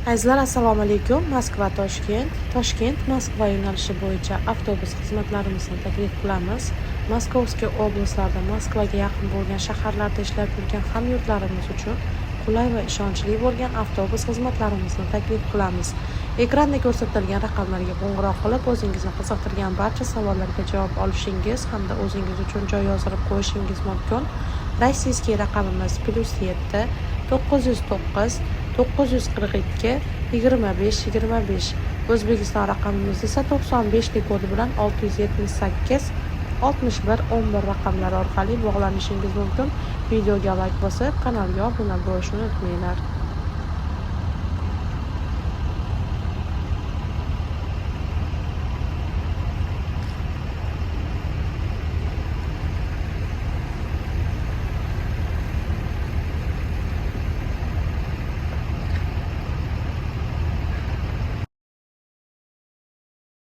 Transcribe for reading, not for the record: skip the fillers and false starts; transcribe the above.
Azizlar, assalomu alaykum. Moskva Toshkent Moskva yo'nalishi bo'yicha avtobus xizmatlarimizni taklif qilamiz. Moskovskiy oblastlarda Moskvaga yaqin bo'lgan shaharlarda ishlab yurgan hamyurtlarimiz uchun qulay va ishonchli bo'lgan avtobus xizmatlarimizni taklif qilamiz. Ekranda ko'rsatilgan raqamlarga qo'ng'iroq qilib, o'zingizni qiziqtirgan barcha savollarga javob olishingiz hamda o'zingiz uchun joy yozdirib qo'yishingiz mumkin. Rossiyskiy raqamimiz +7 909 942 25 O'zbekiston raqamimiz esa 95 kodi bilan 678 61 11 raqamlari orqali bog'lanishingiz mumkin. Videoga like bosib, kanalga obuna bo'lishni unutmanglar.